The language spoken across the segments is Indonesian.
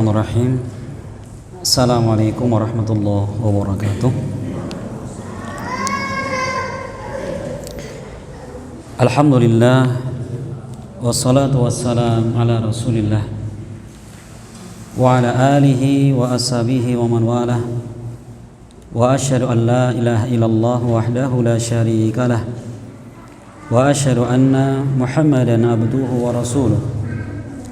Bismillahirrahmanirrahim. Assalamualaikum warahmatullahi wabarakatuh. Alhamdulillah, wassalatu wassalam ala rasulillah wa ala alihi wa ashabihi wa man walah. Wa asyhadu an la ilaha illallah wahdahu la syarika lah, wa asyhadu anna Muhammadan abduhu wa rasuluh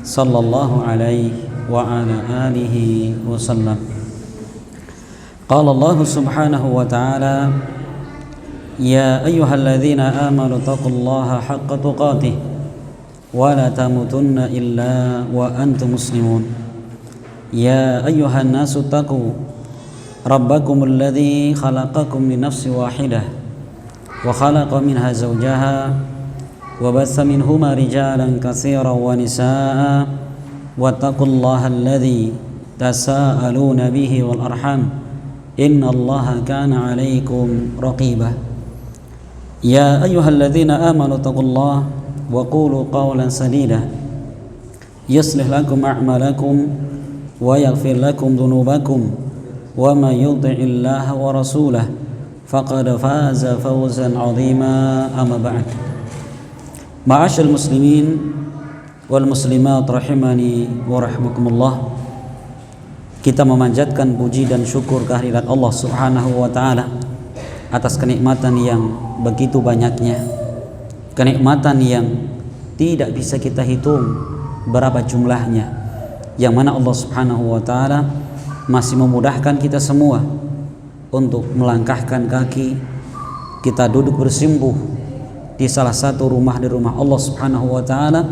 sallallahu alaihi wa ala alihi wa sallam. Qala Allah subhanahu wa ta'ala, ya ayyuhalladzina amanu taqullaha haqqa tuqatih wa la tamutunna illa wa antum muslimun. Ya ayyuhan nasu taqu rabbakumul ladzi khalaqakum min nafsin wahidah wa khalaqa minha zawjaha wa bassa minhuma rijalan katsiran wa nisaa'a wattaqullaha alladzi tasaaluna bihi wal arham innallaha kana 'alaikum raqiba. Ya ayyuhalladzina amanu taqullaha wa qulu qawlan sadida yuslih lakum a'malakum wa yaghfir lakum dhunubakum wa may yuti'illaha wa rasulahu faqad faza fawzan 'azima. Amma ba'd. Ma'asyiral muslimin wal muslimat rahimani wa rahimakumullah. Kita memanjatkan puji dan syukur kehadirat Allah Subhanahu wa taala atas kenikmatan yang begitu banyaknya, kenikmatan yang tidak bisa kita hitung berapa jumlahnya, yang mana Allah Subhanahu wa taala masih memudahkan kita semua untuk melangkahkan kaki, kita duduk bersimpuh di salah satu rumah di rumah Allah Subhanahu wa taala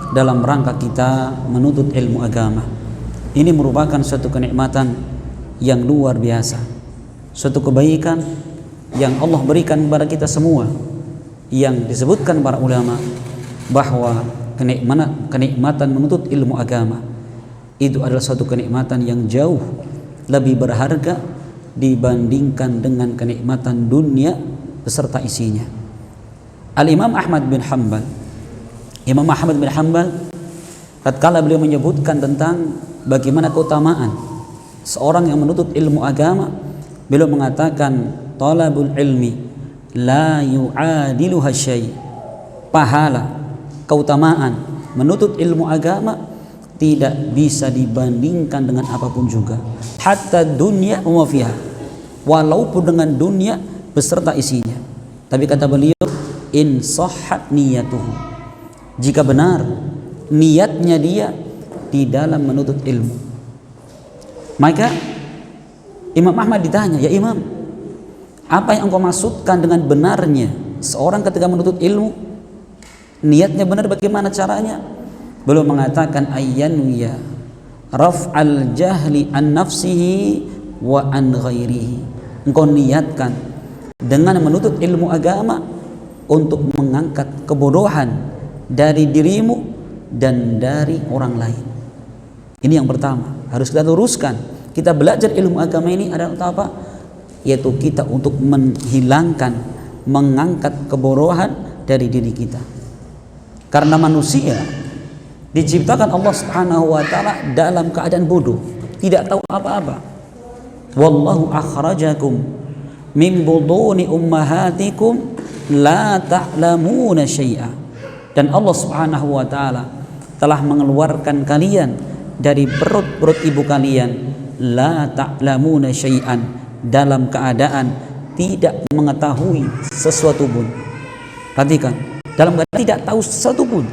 dalam rangka kita menuntut ilmu agama. Ini merupakan suatu kenikmatan yang luar biasa, suatu kebaikan yang Allah berikan kepada kita semua, yang disebutkan para ulama bahwa kenikmatan menuntut ilmu agama itu adalah suatu kenikmatan yang jauh lebih berharga dibandingkan dengan kenikmatan dunia beserta isinya. Al-Imam Ahmad bin Hanbal, Imam Ahmad bin Hanbal, tatkala beliau menyebutkan tentang bagaimana keutamaan seorang yang menuntut ilmu agama, beliau mengatakan talabul ilmi la yu'adiluha syai'. Pahala, keutamaan menuntut ilmu agama tidak bisa dibandingkan dengan apapun juga, hatta dunya wa fiha, walaupun dengan dunia beserta isinya. Tapi kata beliau, in sahhat niyatuhu, jika benar niatnya dia di dalam menuntut ilmu. Maka Imam Ahmad ditanya, ya Imam, apa yang engkau maksudkan dengan benarnya seorang ketika menuntut ilmu? Niatnya benar bagaimana caranya? Beliau mengatakan ayyanwiya raf'al jahli an nafsihi wa an ghairihi. Engkau niatkan dengan menuntut ilmu agama untuk mengangkat kebodohan dari dirimu dan dari orang lain. Ini yang pertama, harus kita luruskan. Kita belajar ilmu agama ini adalah untuk apa? Yaitu kita untuk menghilangkan, mengangkat kebodohan dari diri kita. Karena manusia diciptakan Allah Subhanahu wa taala dalam keadaan bodoh, tidak tahu apa-apa. Wallahu akhrajakum min buduni ummahatikum la ta'lamuna syai'a. Dan Allah Subhanahu wa taala telah mengeluarkan kalian dari perut-perut ibu kalian la ta'lamuna syai'an, dalam keadaan tidak mengetahui sesuatu pun. Perhatikan, dalam keadaan tidak tahu sesuatu pun.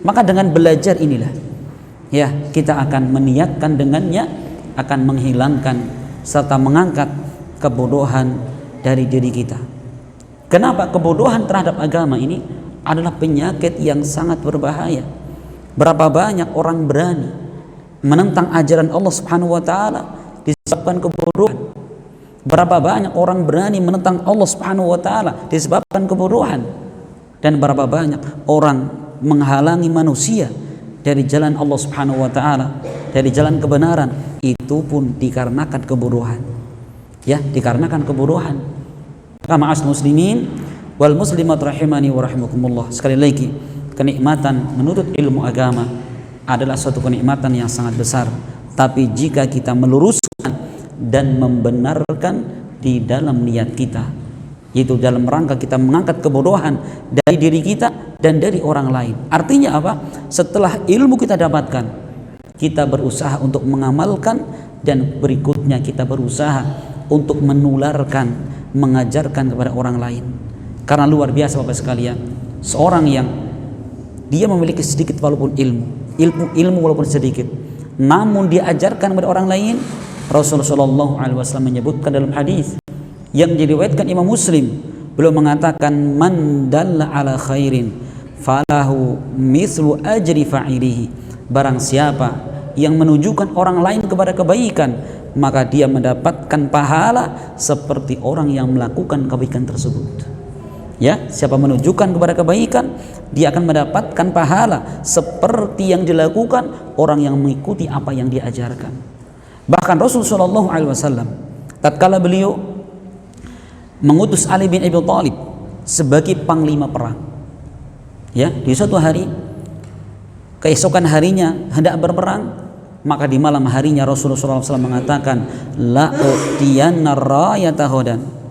Maka dengan belajar inilah ya kita akan meniatkan dengannya akan menghilangkan serta mengangkat kebodohan dari diri kita. Kenapa kebodohan terhadap agama ini adalah penyakit yang sangat berbahaya? Berapa banyak orang berani menentang ajaran Allah Subhanahu wa taala disebabkan kebodohan. Berapa banyak orang berani menentang Allah Subhanahu wa taala disebabkan kebodohan. Dan berapa banyak orang menghalangi manusia dari jalan Allah Subhanahu wa taala, dari jalan kebenaran, itu pun dikarenakan kebodohan. Ya, dikarenakan kebodohan. Ma'as muslimin wal muslimat rahimani wa rahimakumullah. Sekali lagi, kenikmatan menuntut ilmu agama adalah suatu kenikmatan yang sangat besar, Tapi jika kita meluruskan dan membenarkan di dalam niat kita, yaitu dalam rangka kita mengangkat kebodohan dari diri kita dan dari orang lain. Artinya apa? Setelah ilmu kita dapatkan, kita berusaha untuk mengamalkan, dan berikutnya kita berusaha untuk menularkan, mengajarkan kepada orang lain. Karena luar biasa Bapak sekalian, seorang yang dia memiliki sedikit walaupun ilmu walaupun sedikit, namun dia ajarkan kepada orang lain. Rasulullah SAW menyebutkan dalam hadis yang diriwayatkan Imam Muslim, beliau mengatakan, man dalla ala khairin falahu mithlu ajri fa'ilihi. Barang siapa yang menunjukkan orang lain kepada kebaikan, maka dia mendapatkan pahala seperti orang yang melakukan kebaikan tersebut. Ya, siapa menunjukkan kepada kebaikan, dia akan mendapatkan pahala seperti yang dilakukan orang yang mengikuti apa yang diajarkan. Bahkan Rasulullah SAW tatkala beliau mengutus Ali bin Abi Thalib sebagai panglima perang, ya, di suatu hari, keesokan harinya hendak berperang, maka di malam harinya Rasulullah SAW mengatakan, la utiyanna rayata hudan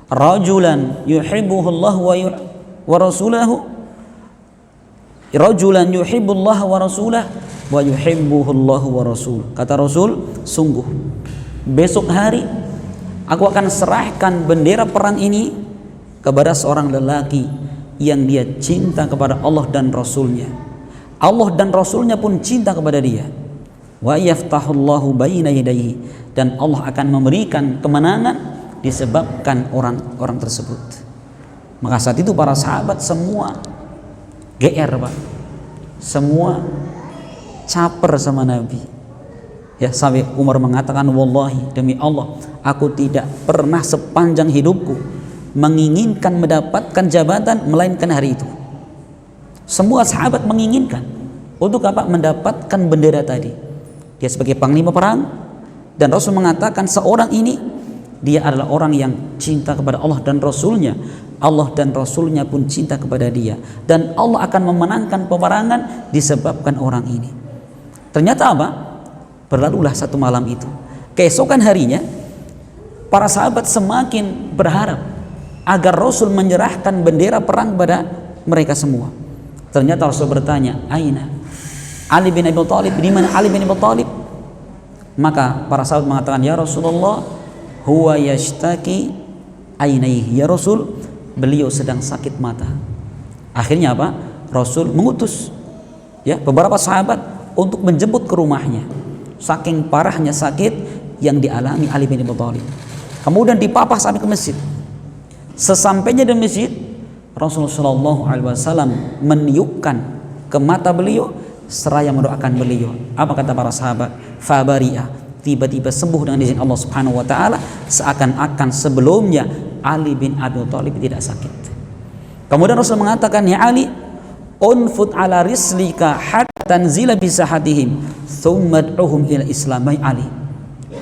rajulan yuhibbullah wa rasulahu, rajulan yuhibbullah wa rasulah wa yuhibbuhullah wa rasul. Kata Rasul, sungguh besok hari aku akan serahkan bendera perang ini kepada seorang lelaki yang dia cinta kepada Allah dan Rasulnya. Allah dan Rasulnya pun cinta kepada dia. Wa yaftahullahu baina yadayhi, dan Allah akan memberikan kemenangan disebabkan orang-orang tersebut. Maka saat itu para sahabat semua GR, Pak. Semua caper sama Nabi. Ya, sampai Umar mengatakan, wallahi, demi Allah, aku tidak pernah sepanjang hidupku menginginkan mendapatkan jabatan melainkan hari itu. Semua sahabat menginginkan untuk apa? Mendapatkan bendera tadi. Dia sebagai panglima perang, dan Rasul mengatakan seorang ini dia adalah orang yang cinta kepada Allah dan Rasulnya. Allah dan Rasulnya pun cinta kepada dia, dan Allah akan memenangkan peperangan disebabkan orang ini. Ternyata apa? Berlalulah satu malam itu. Keesokan harinya para sahabat semakin berharap agar Rasul menyerahkan bendera perang pada mereka semua. Ternyata Rasul bertanya, aina Ali bin Abi Thalib, di mana Ali bin Abi Thalib? Maka para sahabat mengatakan, ya Rasulullah, huwa yashtaki ainaihi. Ya Rasul, beliau sedang sakit mata. Akhirnya apa? Rasul mengutus beberapa sahabat untuk menjemput ke rumahnya. Saking parahnya sakit yang dialami Ali bin Abi Thalib. Kemudian dipapah sampai ke masjid. Sesampainya di masjid, Rasulullah SAW meniupkan ke mata beliau seraya mendoakan beliau. Apa kata para sahabat? Fabari'ah, tiba-tiba sembuh dengan izin Allah Subhanahu wa taala, seakan-akan sebelumnya Ali bin Abi Thalib tidak sakit. Kemudian Rasul mengatakan, ya Ali, unfut ala rislika hatta tanzila bisahatihim thumma ad'uhum ila Islam. Ali,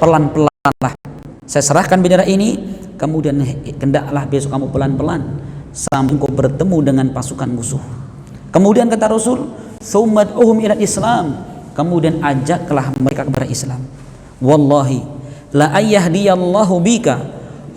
pelan-pelanlah saya serahkan bendera ini, kemudian hendaklah besok kamu pelan-pelan sampai kau bertemu dengan pasukan musuh. Kemudian kata Rasul, thumma ad'uhum ila Islam, kemudian ajaklah mereka kepada Islam. Wallahi la ayyahdiyallahu bika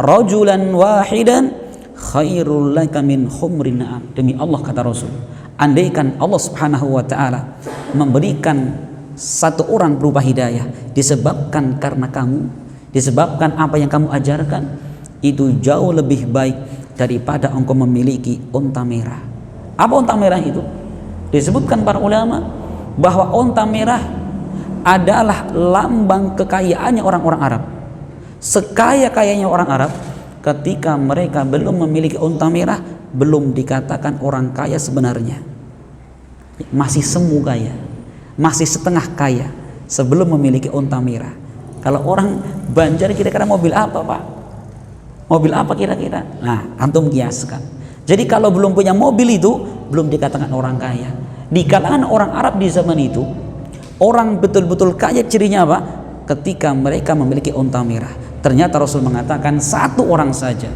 rajulan wahidan khairul laka min humrin na'am. Demi Allah, kata Rasul, andaikan Allah Subhanahu wa taala memberikan satu orang berupa hidayah disebabkan karena kamu, disebabkan apa yang kamu ajarkan, itu jauh lebih baik daripada engkau memiliki unta merah. Apa unta merah itu? Disebutkan para ulama bahwa unta merah adalah lambang kekayaannya orang-orang Arab. Sekaya-kayanya orang Arab, ketika mereka belum memiliki unta merah, belum dikatakan orang kaya sebenarnya. Masih semu kaya, masih setengah kaya sebelum memiliki unta merah. Kalau orang Banjar kira-kira mobil apa, Pak? Mobil apa kira-kira? Nah, antum kiaskan. Jadi kalau belum punya mobil itu belum dikatakan orang kaya. Di kalangan orang Arab di zaman itu, orang betul-betul kaya cirinya apa? Ketika mereka memiliki unta merah. Ternyata Rasul mengatakan satu orang saja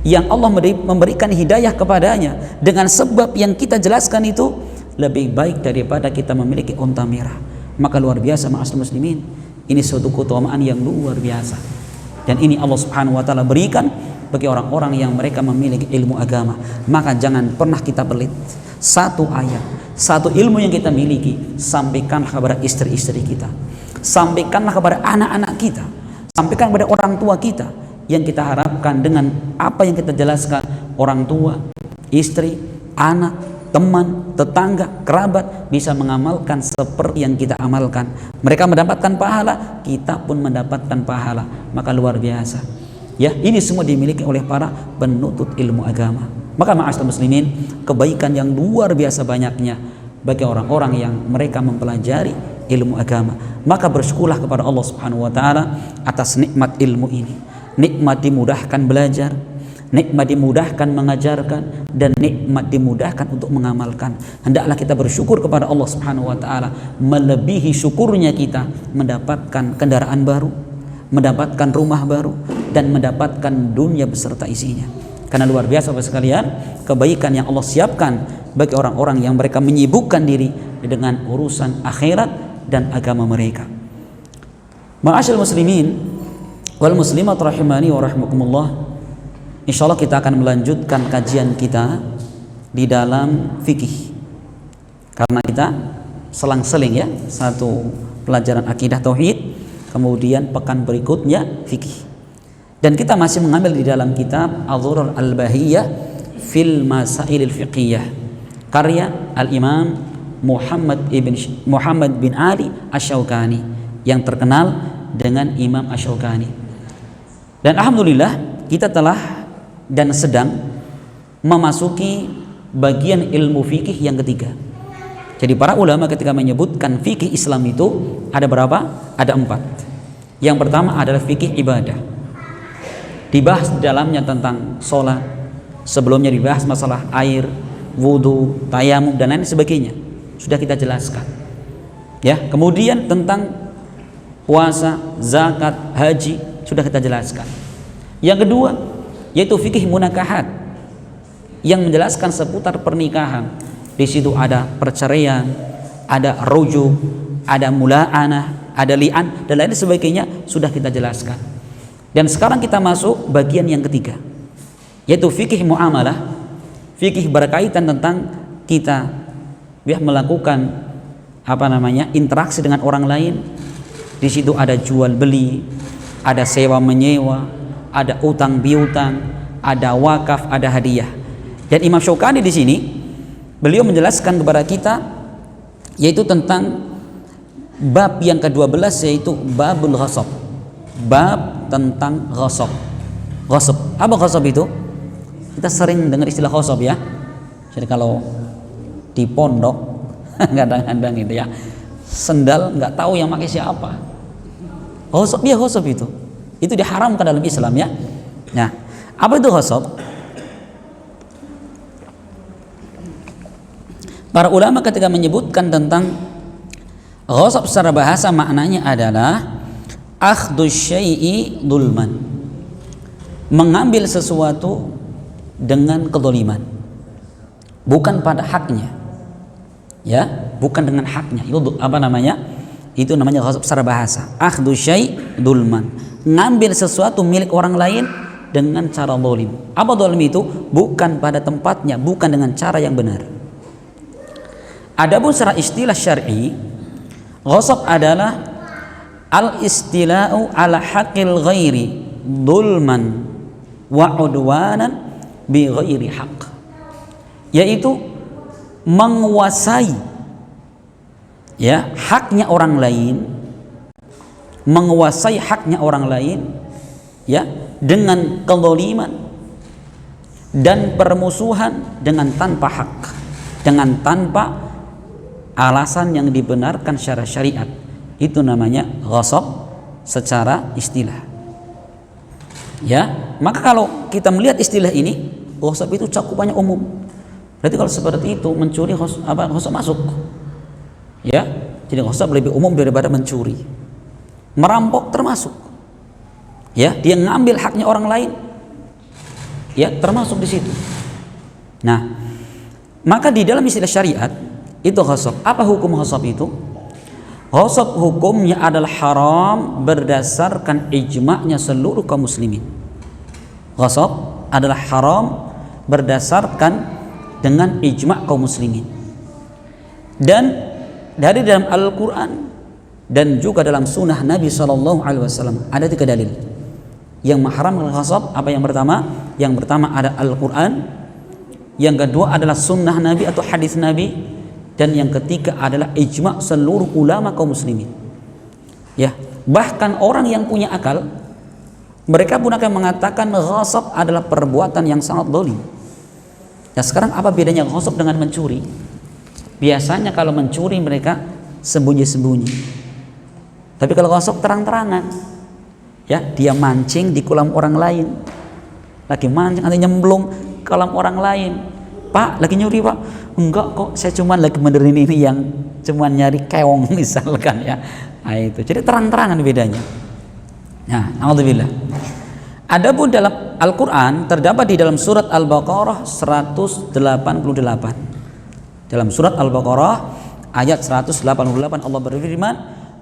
yang Allah memberikan hidayah kepadanya dengan sebab yang kita jelaskan itu lebih baik daripada kita memiliki unta merah. Maka luar biasa ma'asyiral muslimin, Ini suatu keutamaan yang luar biasa. Dan ini Allah Subhanahu wa taala berikan bagi orang-orang yang mereka memiliki ilmu agama. Maka jangan pernah kita pelit. Satu ayat, satu ilmu yang kita miliki, sampaikanlah kepada istri-istri kita, sampaikanlah kepada anak-anak kita, sampaikan kepada orang tua kita. Yang kita harapkan dengan apa yang kita jelaskan, orang tua, istri, anak, teman, tetangga, kerabat bisa mengamalkan seperti yang kita amalkan. Mereka mendapatkan pahala, kita pun mendapatkan pahala. Maka luar biasa. Ya, ini semua dimiliki oleh para penuntut ilmu agama. Maka ma'asyiral muslimin, kebaikan yang luar biasa banyaknya bagi orang-orang yang mereka mempelajari ilmu agama. Maka bersyukurlah kepada Allah Subhanahu wa taala atas nikmat ilmu ini. Nikmat dimudahkan belajar, nikmat dimudahkan mengajarkan, dan nikmat dimudahkan untuk mengamalkan. Hendaklah kita bersyukur kepada Allah Subhanahu wa taala, melebihi syukurnya kita mendapatkan kendaraan baru, mendapatkan rumah baru, dan mendapatkan dunia beserta isinya. Karena luar biasa Bapak sekalian, kebaikan yang Allah siapkan bagi orang-orang yang mereka menyibukkan diri dengan urusan akhirat dan agama mereka. Ma'asyiral muslimin wal muslimat rahimani wa rahimakumullah. Insyaallah kita akan melanjutkan kajian kita di dalam fikih. Karena kita selang-seling ya, satu pelajaran akidah tauhid, kemudian pekan berikutnya fikih. Dan kita masih mengambil di dalam kitab Adh-Dhurar Al-Bahiyah fil Masailil Fiqhiyah, karya Al-Imam Muhammad bin Ali Asy-Syaukani yang terkenal dengan Imam Asy-Syaukani. Dan alhamdulillah kita telah dan sedang memasuki bagian ilmu fikih yang ketiga. Jadi para ulama ketika menyebutkan fikih Islam itu ada berapa? Ada 4. Yang pertama adalah fikih ibadah. Dibahas di dalamnya tentang sholat, sebelumnya dibahas masalah air, wudhu, tayamum, dan lain sebagainya. Sudah kita jelaskan. Ya, kemudian tentang puasa, zakat, haji sudah kita jelaskan. Yang kedua yaitu fikih munakahat yang menjelaskan seputar pernikahan. Di situ ada perceraian, ada rujuk, ada mula'anah, ada li'an, dan lain sebagainya sudah kita jelaskan. Dan sekarang kita masuk bagian yang ketiga, yaitu fikih muamalah, fikih berkaitan tentang kita ya melakukan interaksi dengan orang lain. Di situ ada jual beli, ada sewa menyewa, ada utang piutang, ada wakaf, ada hadiah. Dan Imam Syaukani di sini beliau menjelaskan kepada kita yaitu tentang bab yang ke-12, yaitu babul ghasab. Bab tentang ghasab. Ghasab. Apa ghasab itu? Kita sering dengar istilah ghasab ya. Jadi kalau di pondok kadang-kadang itu ya, sendal nggak tahu yang pakai siapa. Ghasab, ya ghasab itu. Itu diharamkan dalam Islam ya. Nah, apa itu ghasab? Para ulama ketika menyebutkan tentang ghasab secara bahasa maknanya adalah akhdhu syai'i dzulman, mengambil sesuatu dengan kezaliman, bukan pada haknya. Ya, bukan dengan haknya. Itu Itu namanya ghasab secara bahasa. Akhdhu syai' dzulman, ngambil sesuatu milik orang lain dengan cara zalim. Apa zalim itu? Bukan pada tempatnya, bukan dengan cara yang benar. Adapun secara istilah syar'i, ghasab adalah al-istila'u ala haqqil ghairi dzulman wa udwanan bi ghairi haqq, yaitu menguasai ya haknya orang lain, menguasai haknya orang lain ya dengan kezaliman dan permusuhan dengan tanpa hak, dengan tanpa alasan yang dibenarkan secara syariat. Itu namanya ghasab secara istilah. Ya, maka kalau kita melihat istilah ini, ghasab itu cakupannya umum. Berarti kalau seperti itu mencuri ghasab masuk. Ya, jadi ghasab lebih umum daripada mencuri. Merampok termasuk. Ya, dia ngambil haknya orang lain. Ya, termasuk di situ. Nah, maka di dalam istilah syariat itu ghasab. Apa hukum ghasab itu? Ghasab hukumnya adalah haram berdasarkan ijma'nya seluruh kaum muslimin. Ghasab adalah haram berdasarkan dengan ijma' kaum muslimin. Dan dari dalam Al-Quran dan juga dalam sunnah Nabi SAW ada 3 dalil yang mengharamkan ghasab. Apa yang pertama? Yang pertama ada Al-Quran, yang kedua adalah sunnah Nabi atau hadis Nabi, dan yang ketiga adalah ijma' seluruh ulama kaum muslimin. Ya, bahkan orang yang punya akal, mereka pun akan mengatakan ghasab adalah perbuatan yang sangat zalim. Ya, sekarang apa bedanya ghasab dengan mencuri? Biasanya kalau mencuri mereka sembunyi-sembunyi, tapi kalau ghasab terang-terangan. Ya, dia mancing di kolam orang lain, lagi mancing atau nyemplung kolam orang lain. Pak, lagi nyuri Pak? Enggak kok, saya cuman lagi benerin ini yang cuman nyari keong misalkan ya. Nah, itu jadi terang-terangan bedanya. Nah, naudzubillah. Adapun dalam Al-Quran terdapat di dalam surat Al-Baqarah 188. Dalam surat Al-Baqarah ayat 188 Allah berfirman,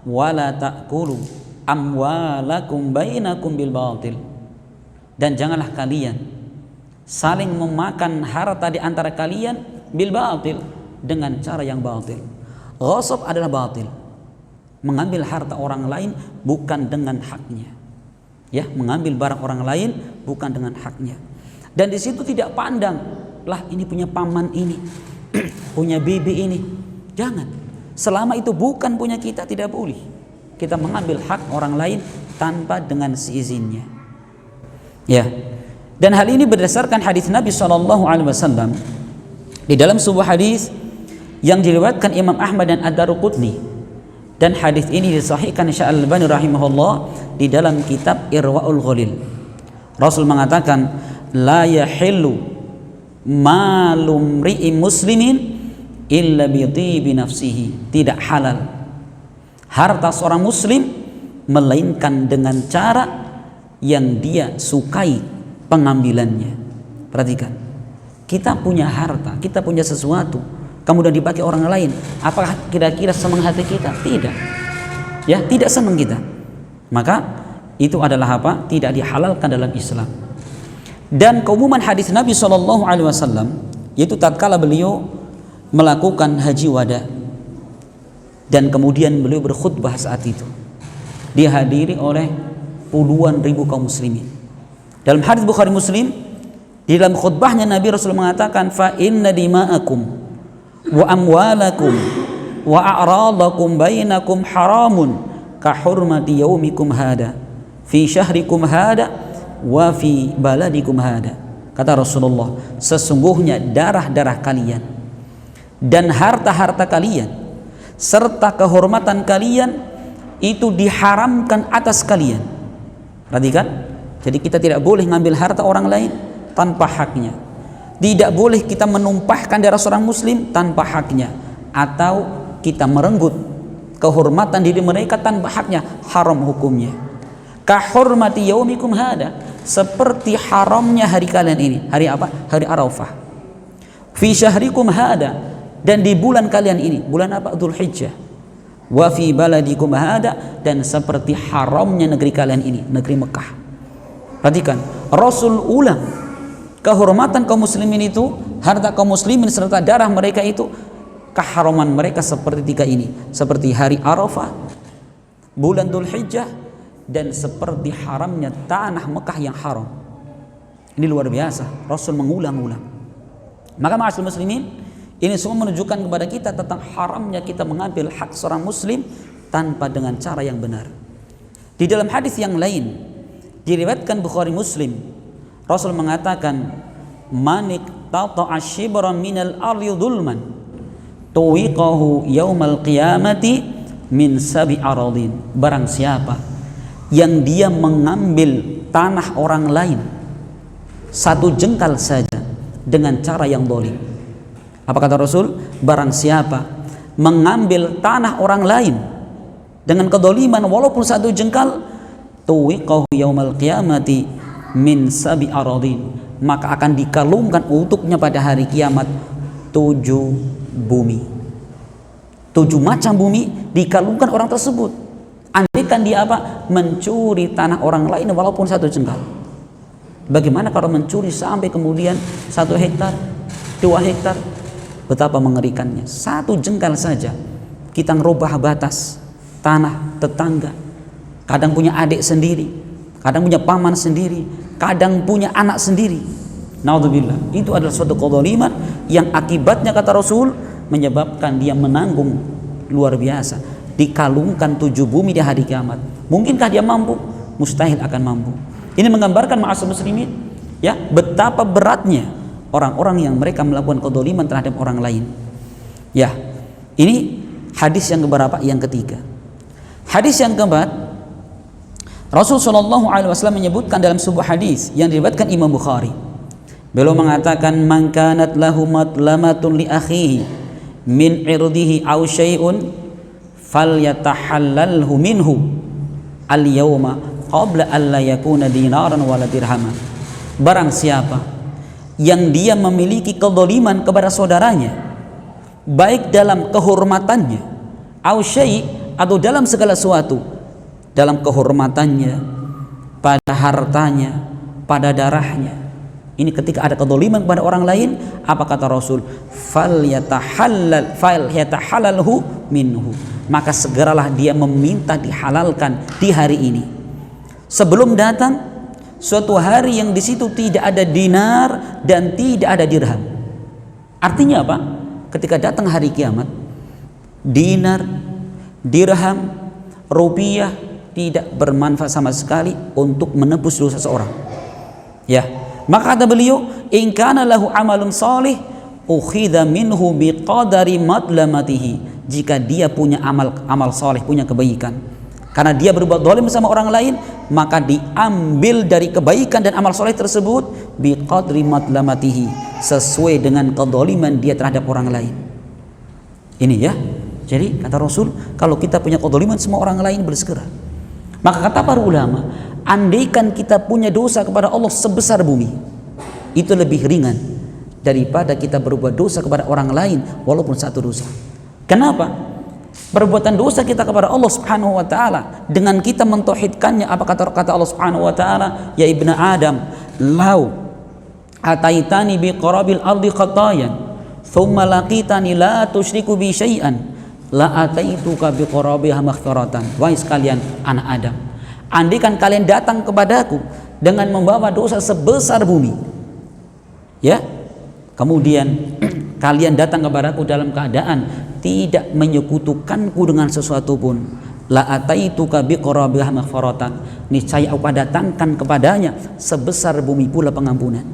wala ta'kulu amwalakum bainakum bil batil. Dan janganlah kalian saling memakan harta di antara kalian bil batil, dengan cara yang batil. Ghasab adalah batil, mengambil harta orang lain bukan dengan haknya. Ya, mengambil barang orang lain bukan dengan haknya. Dan di situ tidak pandang, lah ini punya paman ini, punya bibi ini. Jangan. Selama itu bukan punya kita, tidak boleh kita mengambil hak orang lain tanpa dengan seizinnya. Ya. Dan hal ini berdasarkan hadis Nabi SAW di dalam sebuah hadis yang diriwayatkan Imam Ahmad dan Ad-Daruqutni, dan hadis ini disahihkan Syekh Al-Albani rahimahullah di dalam kitab Irwaul Ghalil. Rasul mengatakan, la yahillu malum ri'i muslimin illa bi tibi nafsihi. Tidak halal harta seorang muslim melainkan dengan cara yang dia sukai pengambilannya. Perhatikan, kita punya harta, kita punya sesuatu, kemudian dipakai orang lain, apakah kira-kira senang hati kita? Tidak. Ya, tidak senang kita. Maka itu adalah apa? Tidak dihalalkan dalam Islam. Dan keumuman hadis Nabi SAW, yaitu tatkala beliau melakukan haji wada, dan kemudian beliau berkhutbah saat itu, dihadiri oleh puluhan ribu kaum muslimin. Dalam hadis Bukhari Muslim, di dalam khutbahnya Nabi Rasul mengatakan, fa inna dima'akum wa amwalakum wa a'radakum bainakum haramun ka hurmati yaumikum hada fi syahrikum hada wa fi baladikum hada. Kata Rasulullah, sesungguhnya darah-darah kalian dan harta-harta kalian serta kehormatan kalian itu diharamkan atas kalian. Perhatikan, jadi kita tidak boleh ngambil harta orang lain tanpa haknya. Tidak boleh kita menumpahkan darah seorang muslim tanpa haknya, atau kita merenggut kehormatan diri mereka tanpa haknya. Haram hukumnya. Kahurmati yaumikum hada, seperti haramnya hari kalian ini. Hari apa? Hari Arafah. Fi syahrikum hada, dan di bulan kalian ini. Bulan apa? Dzulhijjah. Wa fi baladikum hada, dan seperti haramnya negeri kalian ini, negeri Mekah. Perhatikan, Rasul ulang kehormatan kaum muslimin itu, harta kaum muslimin serta darah mereka itu, keharaman mereka seperti 3 ini, seperti hari Arafah, bulan Dzulhijjah, dan seperti haramnya tanah Mekah yang haram. Ini luar biasa, Rasul mengulang-ulang. Maka ma'asyiral muslimin, ini semua menunjukkan kepada kita tentang haramnya kita mengambil hak seorang muslim tanpa dengan cara yang benar. Di dalam hadis yang lain diriwayatkan Bukhari Muslim, Rasul mengatakan, manik tata'a shibran minal ardi dhulman tuwiqahu yaumal qiyamati min sabi aradin. Barang siapa yang dia mengambil tanah orang lain 1 jengkal saja dengan cara yang zalim. Apa kata Rasul? Barang siapa mengambil tanah orang lain dengan kedoliman walaupun 1 jengkal, tuwiqahu yaumal qiyamati min sabi aradin, maka akan dikalungkan untuknya pada hari kiamat 7 bumi. 7 macam bumi dikalungkan orang tersebut. Andaikan dia apa? Mencuri tanah orang lain walaupun 1 jengkal. Bagaimana kalau mencuri sampai kemudian 1 hektar, 2 hektar? Betapa mengerikannya. 1 jengkal saja kita ngerubah batas tanah tetangga. Kadang punya adik sendiri, kadang punya paman sendiri, kadang punya anak sendiri. Naudzubillah. Itu adalah suatu kezaliman yang akibatnya kata Rasul menyebabkan dia menanggung luar biasa. Dikalungkan 7 bumi di hari kiamat. Mungkinkah dia mampu? Mustahil akan mampu. Ini menggambarkan ma'asyiral muslimin, ya, betapa beratnya orang-orang yang mereka melakukan kezaliman terhadap orang lain. Ya, ini hadis yang keberapa? Yang ketiga. Hadis yang keempat, Rasul sallallahu alaihi wasallam menyebutkan dalam sebuah hadis yang diriwayatkan Imam Bukhari. Beliau mengatakan, "Man kanat lahu matlamatun li akhihi min irdihi aw syai'un falyatahallalhu minhu al-yawma qabla an la yakuna dinaran wala dirhaman." Barang siapa yang dia memiliki kezaliman kepada saudaranya, baik dalam kehormatannya, aw syai', atau dalam segala sesuatu, dalam kehormatannya, pada hartanya, pada darahnya. Ini ketika ada kezaliman kepada orang lain, apa kata Rasul? Falyatahallalhu minhu. Maka segeralah dia meminta dihalalkan di hari ini. Sebelum datang suatu hari yang di situ tidak ada dinar dan tidak ada dirham. Artinya apa? Ketika datang hari kiamat, dinar, dirham, rupiah tidak bermanfaat sama sekali untuk menebus dosa seorang. Ya, maka kata beliau, in kana lahu amalun salih ukhidha minhu biqadari matlamatihi. Jika dia punya amal saleh, punya kebaikan, karena dia berbuat zalim sama orang lain, maka diambil dari kebaikan dan amal saleh tersebut biqadri matlamatihi, sesuai dengan kezaliman dia terhadap orang lain. Ini ya. Jadi kata Rasul, kalau kita punya kezaliman sama orang lain, bersegera. Maka kata para ulama, andaikan kita punya dosa kepada Allah sebesar bumi, itu lebih ringan daripada kita berbuat dosa kepada orang lain walaupun 1 dosa. Kenapa? Perbuatan dosa kita kepada Allah Subhanahu wa taala dengan kita mentauhidkannya, apa kata Allah Subhanahu wa taala? Ya ibna Adam, lau ataitani bi qarabil ardi khatayan thumma laqitani la tusyriku bi syai'an la ataituka bi qarabiha maghfiratan. Wahai sekalian anak Adam, andaikan kalian datang kepadaku dengan membawa dosa sebesar bumi, ya, kemudian kalian datang kepadaku dalam keadaan tidak menyekutukanku dengan sesuatu pun, la ataituka biqarabiha maghfiratan, niscaya aku datangkan kepadanya sebesar bumi pula pengampunan.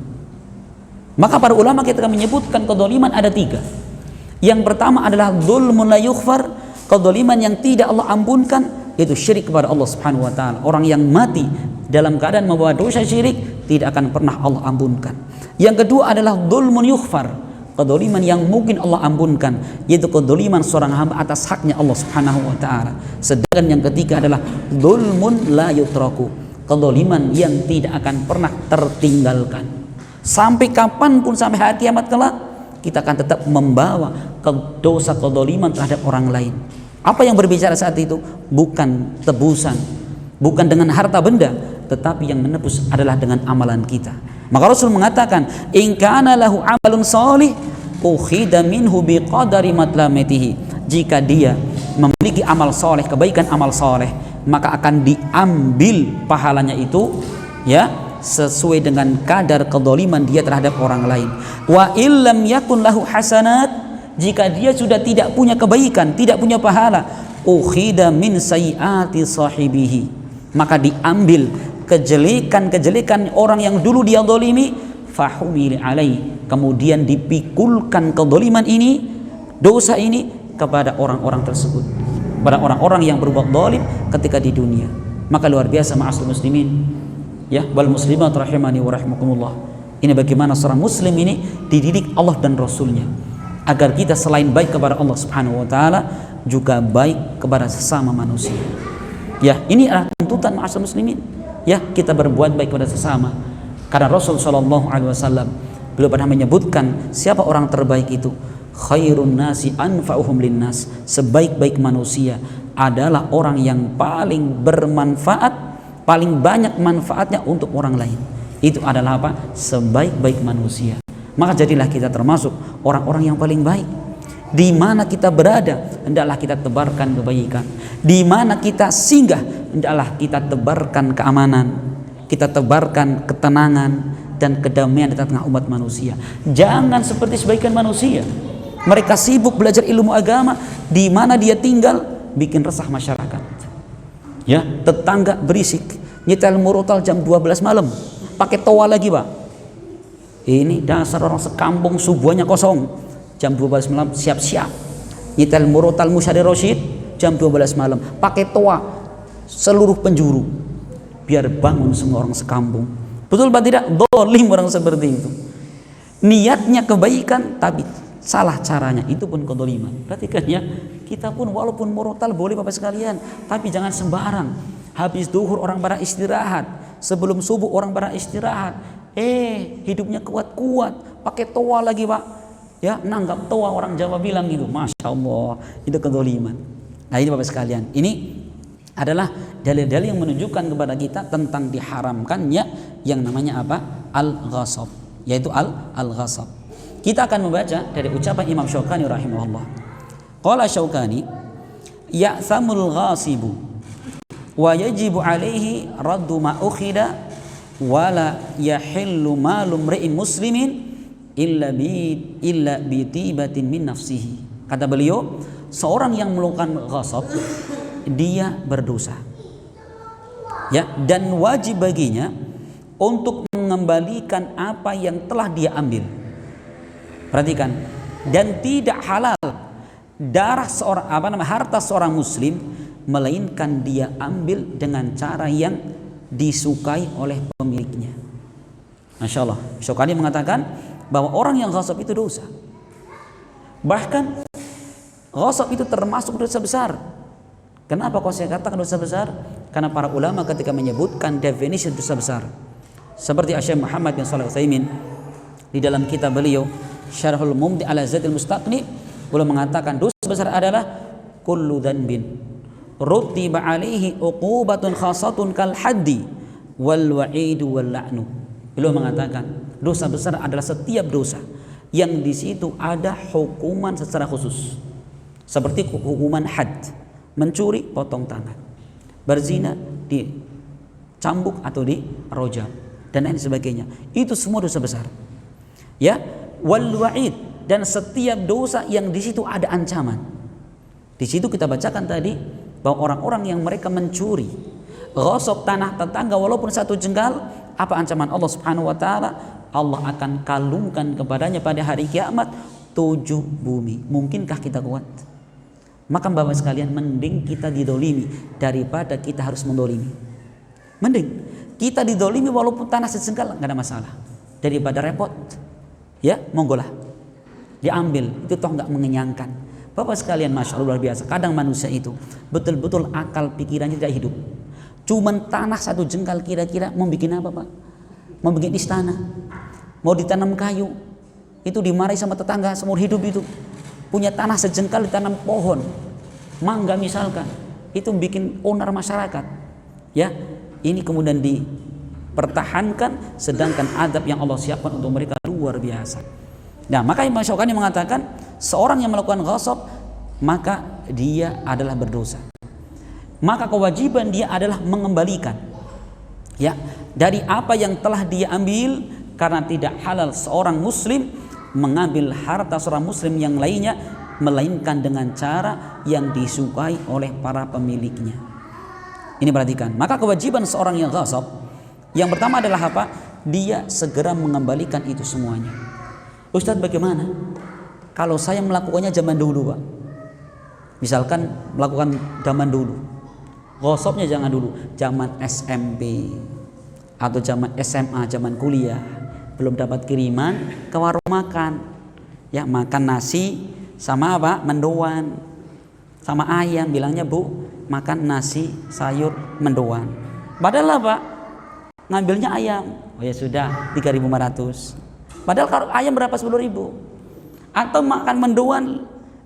Maka para ulama ketika menyebutkan kezaliman ada 3. Yang pertama adalah dzulmun la yughfar, kezaliman yang tidak Allah ampunkan, yaitu syirik kepada Allah Subhanahu wa taala. Orang yang mati dalam keadaan membawa dosa syirik tidak akan pernah Allah ampunkan. Yang kedua adalah dzulmun yughfar, kezaliman yang mungkin Allah ampunkan, yaitu kezaliman seorang hamba atas haknya Allah Subhanahu wa taala. Sedangkan yang ketiga adalah dzulmun la yutraku, kezaliman yang tidak akan pernah tertinggalkan. Sampai kapanpun, sampai hari kiamat kelak, kita akan tetap membawa dosa kezaliman terhadap orang lain. Apa yang berbicara saat itu? Bukan tebusan, bukan dengan harta benda, tetapi yang menebus adalah dengan amalan kita. Maka Rasul mengatakan, in kana lahu amalun shalih ukhida minhu biqadari matlamatihi. Jika dia memiliki amal soleh, kebaikan amal soleh, maka akan diambil pahalanya itu, ya, sesuai dengan kadar kezaliman dia terhadap orang lain. Wa illam yakun lahu hasanat, jika dia sudah tidak punya kebaikan, tidak punya pahala, ukhida min sayyiati sahibihi, maka diambil kejelekan-kejelekan orang yang dulu dia zalimi, fahumil alai, kemudian dipikulkan kezaliman ini, dosa ini kepada orang-orang tersebut, kepada orang-orang yang berbuat zalim ketika di dunia. Maka luar biasa ma'asyiral muslimin, ya, wal muslimat rahimani wa rahimakumullah. Ini bagaimana seorang muslim ini dididik Allah dan Rasulnya agar kita selain baik kepada Allah Subhanahu wa taala juga baik kepada sesama manusia. Ya, ini adalah tuntutan ma'asyiral muslimin. Ya, kita berbuat baik kepada sesama. Karena Rasul sallallahu alaihi wasallam beliau pernah menyebutkan siapa orang terbaik itu? Khairun nasi anfa'uhum linnas. Sebaik-baik manusia adalah orang yang paling bermanfaat, paling banyak manfaatnya untuk orang lain. Itu adalah apa? Sebaik-baik manusia. Maka jadilah kita termasuk orang-orang yang paling baik. Di mana kita berada, hendaklah kita tebarkan kebaikan. Di mana kita singgah, hendaklah kita tebarkan keamanan, kita tebarkan ketenangan dan kedamaian di tengah umat manusia. Jangan seperti sebagian manusia, mereka sibuk belajar ilmu agama, di mana dia tinggal bikin resah masyarakat. Ya, tetangga berisik, nyetel murotal jam 12 malam, pakai toa lagi, Pak. Ini dasar orang sekampung subuhnya kosong. Jam 12 malam siap-siap nyetel murotal Musyadir Rasyid jam 12 malam, pakai toa seluruh penjuru biar bangun semua orang sekampung. Betul Pak tidak? Dolim orang seperti itu. Niatnya kebaikan tapi salah caranya, itu pun kedoliman. Perhatikan ya, kita pun walaupun murotal boleh Bapak sekalian, tapi jangan sembarang. Habis duhur orang pada istirahat, sebelum subuh orang pada istirahat, hidupnya kuat-kuat, pakai toa lagi Pak. Ya, nanggap toa, orang Jawa bilang gitu. Masya Allah, itu kedoliman. Nah ini Bapak sekalian, ini adalah dalil-dalil yang menunjukkan kepada kita tentang diharamkannya yang namanya apa? Al-ghasab, yaitu al-ghasab. Kita akan membaca dari ucapan Imam Syaukani rahimahullah. Qala Syaukani, ya'thamul ghasibu wa yajibu alaihi raddu ma ukhida wa la yahillu malu mri'in muslimin illa bi tibatin min nafsihi. Kata beliau, seorang yang melakukan ghasab dia berdosa. Ya, dan wajib baginya untuk mengembalikan apa yang telah dia ambil. Perhatikan, dan tidak halal darah seorang harta seorang muslim melainkan dia ambil dengan cara yang disukai oleh pemiliknya. Masya Allah, Syaukani mengatakan bahwa orang yang ghasab itu dosa. Bahkan ghasab itu termasuk dosa besar. Kenapa kok saya katakan dosa besar? Karena para ulama ketika menyebutkan definisi dosa besar, seperti Syekh Muhammad bin Shalih Al-Utsaimin di dalam kitab beliau Syarhul Mumti' ala Zadil Mustaqni, beliau mengatakan dosa besar adalah kullu dzanbin rutiba alaihi uqubatun khasatun kal haddi wal wa'idu wal la'nu. Beliau mengatakan dosa besar adalah setiap dosa yang di situ ada hukuman secara khusus, seperti hukuman had, mencuri potong tangan, berzina dicambuk atau dirojam dan lain sebagainya. Itu semua dosa besar. Ya, wal wa'id, dan setiap dosa yang di situ ada ancaman. Di situ kita bacakan tadi bahwa orang-orang yang mereka mencuri, ghasab tanah tetangga walaupun satu jengkal, apa ancaman Allah Subhanahu wa taala? Allah akan kalungkan kepadanya pada hari kiamat 7 bumi. Mungkinkah kita kuat? Maka Bapak sekalian, mending kita didolimi daripada kita harus mendolimi. Mending kita didolimi walaupun tanah sejengkal, nggak ada masalah, daripada repot. Ya, monggolah diambil, itu toh nggak mengenyangkan. Bapak sekalian, masya Allah luar biasa. Kadang manusia itu betul-betul akal pikirannya tidak hidup. Cuman tanah satu jengkal kira-kira mau bikin apa Pak? Mau bikin istana, mau ditanam kayu, itu dimarahi sama tetangga seumur hidup. Itu punya tanah sejengkal ditanam pohon mangga misalkan, itu bikin onar masyarakat. Ya, ini kemudian dipertahankan, sedangkan adab yang Allah siapkan untuk mereka luar biasa. Nah, maka Imam Syaukani mengatakan seorang yang melakukan ghasab maka dia adalah berdosa. Maka kewajiban dia adalah mengembalikan, ya, dari apa yang telah dia ambil, karena tidak halal seorang muslim mengambil harta seorang muslim yang lainnya melainkan dengan cara yang disukai oleh para pemiliknya. Ini perhatikan. Maka kewajiban seorang yang ghasab yang pertama adalah apa? Dia segera mengembalikan itu semuanya. Ustadz, bagaimana kalau saya melakukannya zaman dulu Pak? Misalkan melakukan zaman dulu, ghasabnya jangan dulu, zaman SMP atau zaman SMA, zaman kuliah, belum dapat kiriman, ke warung makan, ya, makan nasi sama apa? Mendoan sama ayam, bilangnya Bu makan nasi sayur mendoan, padahal apa? Ngambilnya ayam. Oh ya sudah 3.500, padahal kalau ayam berapa? 10.000. Atau makan mendoan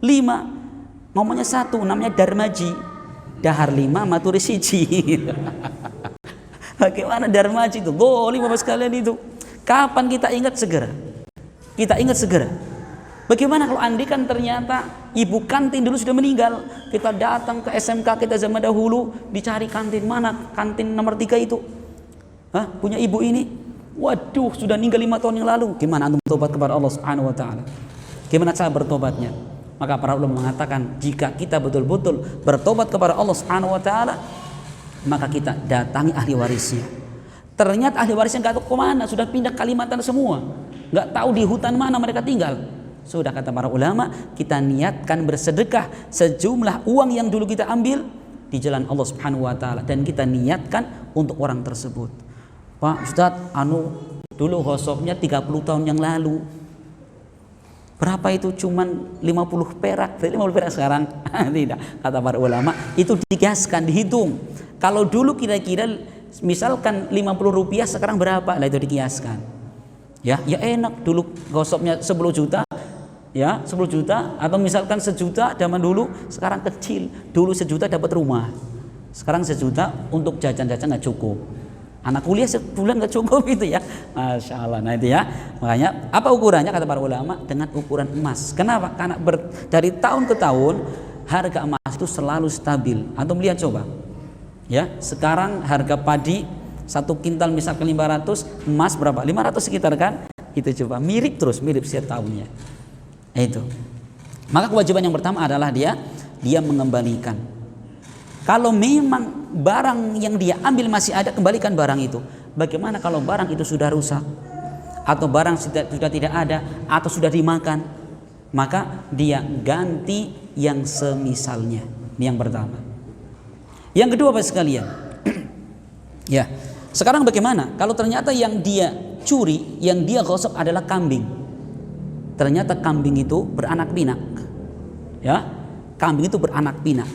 5, ngomongnya 1, namanya darmaji. Dahar 5 maturi siji. Bagaimana darmaji itu? Zalim Bapak sekalian itu. Kapan kita ingat segera? Kita ingat segera. Bagaimana kalau andikan ternyata ibu kantin dulu sudah meninggal, kita datang ke SMK kita zaman dahulu, dicari kantin mana, kantin nomor 3 itu, punya ibu ini, waduh sudah meninggal 5 tahun yang lalu. Gimana antum bertobat kepada Allah Subhanahu Wa Taala? Gimana cara bertobatnya? Maka para ulama mengatakan jika kita betul-betul bertobat kepada Allah Subhanahu Wa Taala, maka kita datangi ahli warisnya. Ternyata ahli warisnya nggak tahu kemana, sudah pindah Kalimantan semua, nggak tahu di hutan mana mereka tinggal. Sudah kata para ulama, kita niatkan bersedekah sejumlah uang yang dulu kita ambil di jalan Allah Subhanahu Wa Taala, dan kita niatkan untuk orang tersebut. Pak Ustadz, dulu ghosoknya 30 tahun yang lalu. Berapa itu? Cuman 50 perak. 50 perak sekarang? Tidak. Kata para ulama, itu dikiaskan, dihitung. Kalau dulu kira-kira misalkan 50 rupiah, sekarang berapa? Lah itu dikiaskan. Ya enak, dulu gosoknya 10 juta. Ya 10 juta, atau misalkan 1 juta zaman dulu, sekarang kecil. Dulu 1 juta dapat rumah, sekarang 1 juta untuk jajan-jajan nggak cukup. Anak kuliah sebulan nggak cukup itu ya, Masya Allah. Nah itu ya, makanya apa ukurannya kata para ulama? Dengan ukuran emas. Kenapa? Karena dari tahun ke tahun harga emas itu selalu stabil. Antum lihat coba ya, sekarang harga padi 1 kintal misalkan 500, emas berapa? 500 sekitar kan? Itu coba mirip terus, mirip setiap tahunnya. Itu. Maka kewajiban yang pertama adalah dia mengembalikan. Kalau memang barang yang dia ambil masih ada, kembalikan barang itu. Bagaimana kalau barang itu sudah rusak, atau barang sudah tidak ada, atau sudah dimakan? Maka dia ganti yang semisalnya. Ini yang pertama. Yang kedua Bapak sekalian, ya. Sekarang bagaimana kalau ternyata yang dia curi, yang dia gosok adalah kambing? Ternyata kambing itu beranak pinak, ya, kambing itu beranak pinak.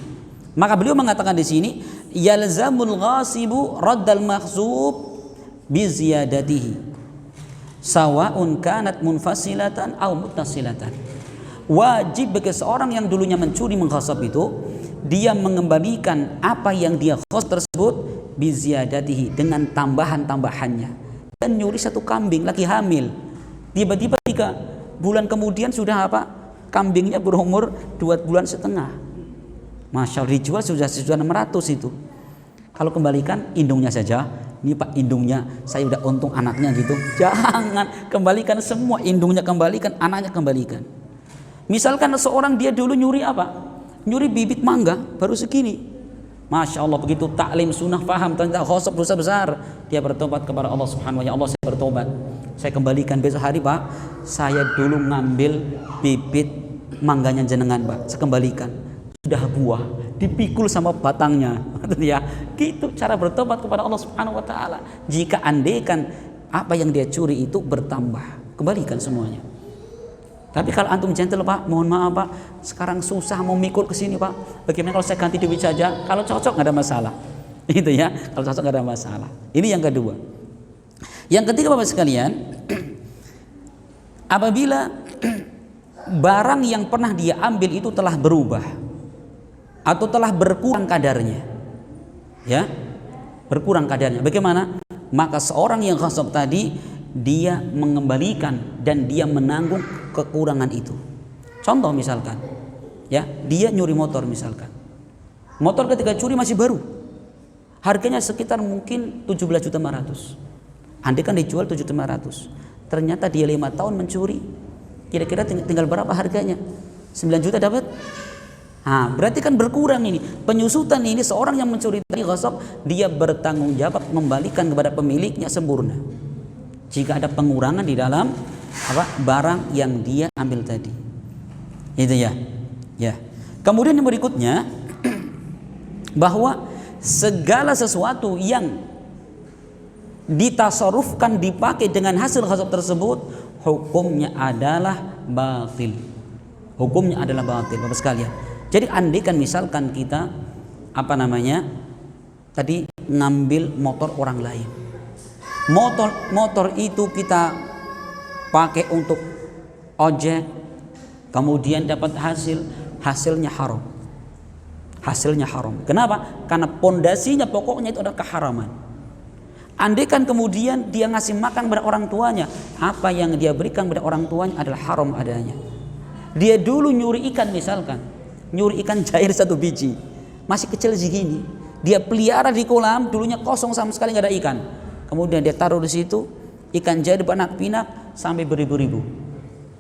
Maka beliau mengatakan di sini, yalzamul ghasibu raddal makhsub bi ziyadatihi sawa'un kanat munfasilatan aw muttasilatan. Wajib bagi seorang yang dulunya mencuri mengghasab itu, dia mengembalikan apa yang dia ghasab tersebut bi ziyadatihi, dengan tambahan-tambahannya. Dan nyuri 1 kambing lagi hamil, tiba-tiba 3 bulan kemudian sudah apa? Kambingnya berumur 2,5 bulan. Masya Allah, dijual sudah 600 itu. Kalau kembalikan indungnya saja, ini Pak indungnya, saya udah untung anaknya gitu. Jangan, kembalikan semua, indungnya kembalikan, anaknya kembalikan. Misalkan seorang dia dulu nyuri apa? Nyuri bibit mangga baru segini. Masya Allah, begitu taklim sunnah paham tentang ghasab dosa besar, dia bertobat kepada Allah Subhanahu wa Ta'ala. Ya Allah, saya bertobat, saya kembalikan besok hari Pak, saya dulu ngambil bibit mangganya jenengan Pak, saya kembalikan, sudah buah, dipikul sama batangnya. Ya, gitu cara bertobat kepada Allah Subhanahu wa Ta'ala. Jika andaikan apa yang dia curi itu bertambah, kembalikan semuanya. Tapi kalau antum gentle Pak, mohon maaf Pak, sekarang susah mau mikul ke sini Pak. Bagaimana kalau saya ganti duit saja? Kalau cocok nggak ada masalah. Itu ya, kalau cocok nggak ada masalah. Ini yang kedua. Yang ketiga Bapak sekalian, apabila barang yang pernah dia ambil itu telah berubah atau telah berkurang kadarnya, ya, berkurang kadarnya. Bagaimana? Maka seorang yang ghasab tadi, dia mengembalikan dan dia menanggung kekurangan itu. Contoh misalkan, ya, dia nyuri motor misalkan. Motor ketika curi masih baru, harganya sekitar mungkin 17.500.000. Andai kan dijual 7.500.000, ternyata dia 5 tahun mencuri, kira-kira tinggal berapa harganya? 9 juta dapat? Berarti kan berkurang ini. Penyusutan ini, seorang yang mencuri tadi ghasab, dia bertanggung jawab membalikan kepada pemiliknya sempurna jika ada pengurangan di dalam barang yang dia ambil tadi. Itu ya. Ya. Kemudian yang berikutnya, bahwa segala sesuatu yang ditasarufkan, dipakai dengan hasil ghasab tersebut, hukumnya adalah batil. Hukumnya adalah batil Bapak sekalian. Jadi andaikan misalkan kita tadi ngambil motor orang lain, motor itu kita pakai untuk ojek, kemudian dapat hasilnya haram. Hasilnya haram. Kenapa? Karena pondasinya pokoknya itu adalah keharaman. Andaikan kemudian dia ngasih makan kepada orang tuanya, apa yang dia berikan kepada orang tuanya adalah haram adanya. Dia dulu nyuri ikan misalkan, nyuri ikan cair 1 biji, masih kecil segini, dia pelihara di kolam, dulunya kosong sama sekali nggak ada ikan. Kemudian dia taruh di situ, ikan cair pinak sampai beribu-ribu,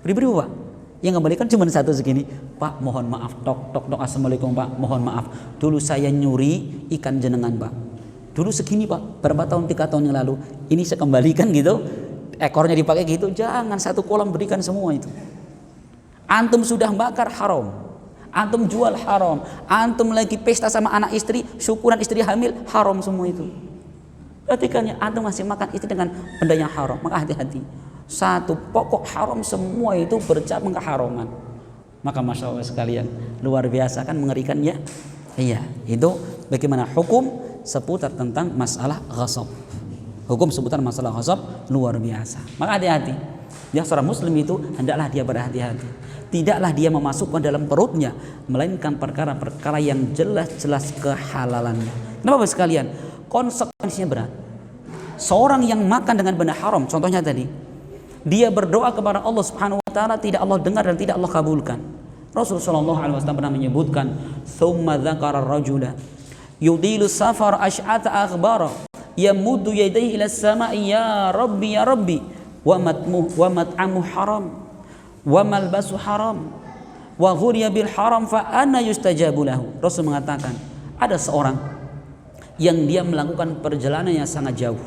Pak. Yang kembalikan cuma 1 segini. Pak, mohon maaf, tok, assalamualaikum Pak, mohon maaf, dulu saya nyuri ikan jenengan Pak, dulu segini Pak, berapa tahun, 3 tahun yang lalu, ini saya kembalikan gitu, ekornya dipakai gitu. Jangan 1 kolam berikan semua itu. Antum sudah bakar haram, antum jual haram, antum lagi pesta sama anak istri, syukuran istri hamil, haram semua itu. Ketika antum masih makan istri dengan benda yang haram, maka hati-hati. 1 pokok haram semua itu bercabang keharaman. Maka masya Allah sekalian, luar biasa kan, mengerikan ya. Iya, itu bagaimana hukum seputar tentang masalah ghasab. Hukum seputar masalah ghasab luar biasa. Maka hati-hati. Ya, seorang muslim itu hendaklah dia berhati-hati. Tidaklah dia memasukkan dalam perutnya melainkan perkara-perkara yang jelas-jelas kehalalannya. Kenapa Bapak sekalian? Konsekuensinya berat. Seorang yang makan dengan benda haram, contohnya tadi, dia berdoa kepada Allah Subhanahu wa taala, tidak Allah dengar dan tidak Allah kabulkan. Rasulullah SAW pernah menyebutkan, "Tsumma dzakara ar-rajula yudilu safar ash'ata akhbara yamuddu yadayhi ila as-sama'i ya rabbi wa mat'amu haram wa malbasu haram wa ghuriya bil haram fa anna yustajabu lahu." Rasul mengatakan, ada seorang yang dia melakukan perjalanan yang sangat jauh,